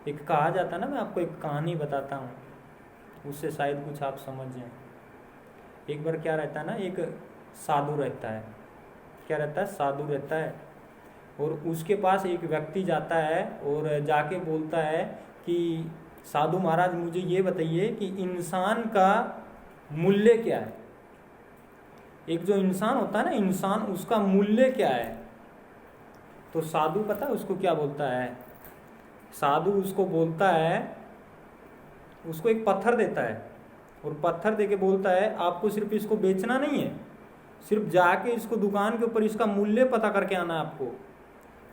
एक कहा जाता है ना, मैं आपको एक कहानी बताता हूँ, उससे शायद कुछ आप समझ जाएं। एक बार क्या रहता है ना, एक साधु रहता है, क्या रहता है, साधु रहता है, और उसके पास एक व्यक्ति जाता है और जाके बोलता है कि साधु महाराज मुझे ये बताइए कि इंसान का मूल्य क्या है। एक जो इंसान होता है ना, इंसान, उसका मूल्य क्या है। तो साधु पता है उसको क्या बोलता है, साधु उसको बोलता है, उसको एक पत्थर देता है और पत्थर देके बोलता है आपको सिर्फ इसको बेचना नहीं है, सिर्फ जाके इसको दुकान के ऊपर इसका मूल्य पता करके आना है आपको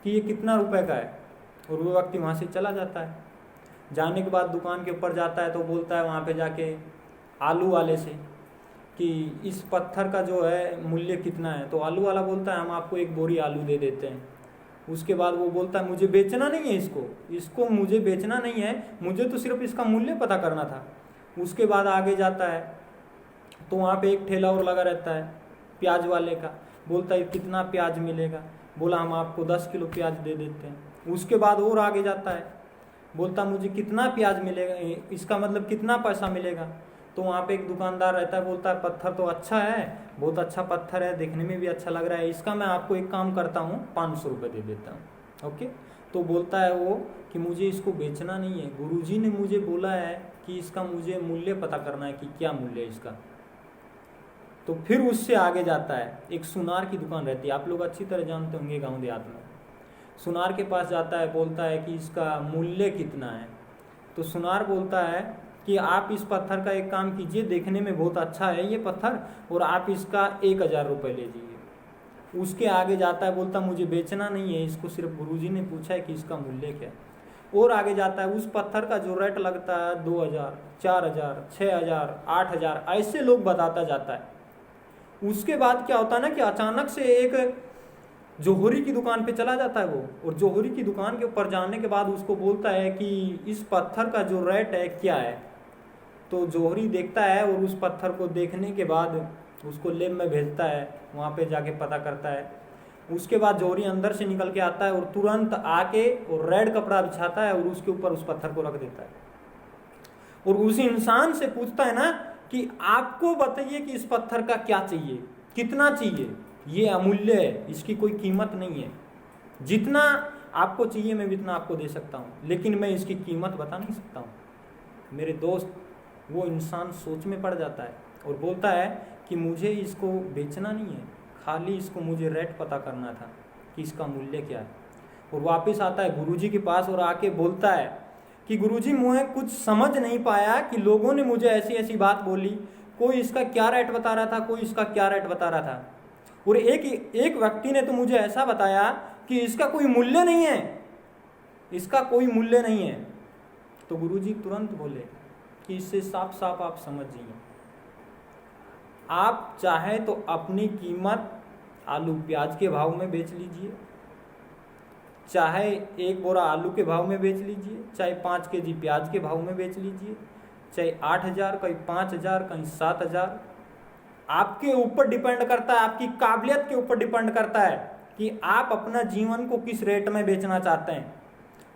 कि ये कितना रुपए का है। और वो व्यक्ति वहाँ से चला जाता है। जाने के बाद दुकान के ऊपर जाता है तो बोलता है वहाँ पे जाके आलू वाले से कि इस पत्थर का जो है मूल्य कितना है। तो आलू वाला बोलता है हम आपको एक बोरी आलू दे देते हैं। उसके बाद वो बोलता है मुझे बेचना नहीं है इसको मुझे बेचना नहीं है, मुझे तो सिर्फ इसका मूल्य पता करना था। उसके बाद आगे जाता है तो वहाँ पे एक ठेला और लगा रहता है प्याज वाले का। बोलता है कितना प्याज मिलेगा, बोला हम आपको 10 किलो प्याज दे देते हैं। उसके बाद और आगे जाता है, बोलता मुझे कितना प्याज मिलेगा, इसका मतलब कितना पैसा मिलेगा। तो वहाँ पे एक दुकानदार रहता है, बोलता है पत्थर तो अच्छा है, बहुत अच्छा पत्थर है, देखने में भी अच्छा लग रहा है, इसका मैं आपको एक काम करता हूँ 500 रुपये दे देता हूँ। ओके, तो बोलता है वो कि मुझे इसको बेचना नहीं है, गुरुजी ने मुझे बोला है कि इसका मुझे मूल्य पता करना है कि क्या मूल्य है इसका। तो फिर उससे आगे जाता है, एक सुनार की दुकान रहती है, आप लोग अच्छी तरह जानते होंगे गाँव देहात में। सुनार के पास जाता है, बोलता है कि इसका मूल्य कितना है। तो सुनार बोलता है कि आप इस पत्थर का एक काम कीजिए, देखने में बहुत अच्छा है ये पत्थर, और आप इसका 1000 रुपये ले लीजिए। उसके आगे जाता है, बोलता मुझे बेचना नहीं है, इसको सिर्फ गुरुजी ने पूछा है कि इसका मूल्य क्या है। और आगे जाता है, उस पत्थर का जो रेट लगता है 2000, 4000, 6000, 8000, ऐसे लोग बताता जाता है। उसके बाद क्या होता है ना कि अचानक से एक जोहरी की दुकान पे चला जाता है वो, और जोहरी की दुकान के ऊपर जाने के बाद उसको बोलता है कि इस पत्थर का जो रेट है क्या है। तो जोहरी देखता है और उस पत्थर को देखने के बाद उसको लेब में भेजता है, वहाँ पे जाके पता करता है। उसके बाद जोहरी अंदर से निकल के आता है और तुरंत आके और रेड कपड़ा बिछाता है और उसके ऊपर उस पत्थर को रख देता है, और उस इंसान से पूछता है ना कि आपको बताइए कि इस पत्थर का क्या चाहिए, कितना चाहिए, ये अमूल्य है, इसकी कोई कीमत नहीं है, जितना आपको चाहिए मैं इतना आपको दे सकता हूँ, लेकिन मैं इसकी कीमत बता नहीं सकता हूँ। मेरे दोस्त, वो इंसान सोच में पड़ जाता है और बोलता है कि मुझे इसको बेचना नहीं है, खाली इसको मुझे रेट पता करना था कि इसका मूल्य क्या है। और वापस आता है गुरुजी के पास और आके बोलता है कि गुरुजी मुझे कुछ समझ नहीं पाया कि लोगों ने मुझे ऐसी ऐसी बात बोली, कोई इसका क्या रेट बता रहा था, कोई इसका क्या रेट बता रहा था, और एक व्यक्ति ने तो मुझे ऐसा बताया कि इसका कोई मूल्य नहीं है, इसका कोई मूल्य नहीं है। तो गुरुजी तुरंत बोले कि इससे साफ साफ आप समझ जाइए, आप चाहे तो अपनी कीमत आलू प्याज के भाव में बेच लीजिए, चाहे एक बोरा आलू के भाव में बेच लीजिए, चाहे 5 केजी प्याज के भाव में बेच लीजिए, चाहे 8000, कहीं 5000, कहीं 7000, आपके ऊपर डिपेंड करता है, आपकी काबिलियत के ऊपर डिपेंड करता है कि आप अपना जीवन को किस रेट में बेचना चाहते हैं।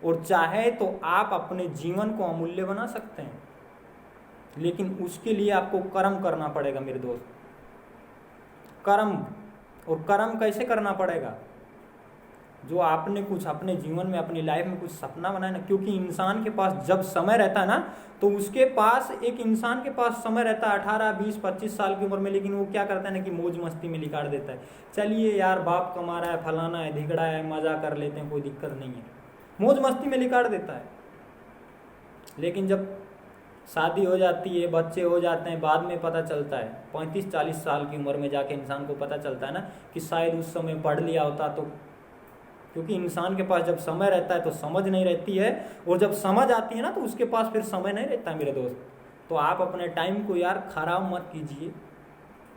और चाहे तो आप अपने जीवन को अमूल्य बना सकते हैं, लेकिन उसके लिए आपको कर्म करना पड़ेगा मेरे दोस्त, कर्म। और कर्म कैसे करना पड़ेगा, जो आपने कुछ अपने जीवन में, अपनी लाइफ में कुछ सपना बनाया ना, क्योंकि इंसान के पास जब समय रहता है ना, तो उसके पास, एक इंसान के पास समय रहता है 18, 20, 25 साल की उम्र में, लेकिन वो क्या करता है ना कि मौज मस्ती में निकाल देता है। चलिए यार, बाप कमा रहा है, फलाना है, धिगड़ा है, मजा कर लेते हैं, कोई दिक्कत नहीं है, मौज मस्ती में निकाल देता है। लेकिन जब शादी हो जाती है, बच्चे हो जाते हैं, बाद में पता चलता है 35-40 साल की उम्र में जाके इंसान को पता चलता है ना कि शायद उस समय पढ़ लिया होता तो, क्योंकि इंसान के पास जब समय रहता है तो समझ नहीं रहती है, और जब समझ आती है ना तो उसके पास फिर समय नहीं रहता है मेरे दोस्त। तो आप अपने टाइम को यार खराब मत कीजिए,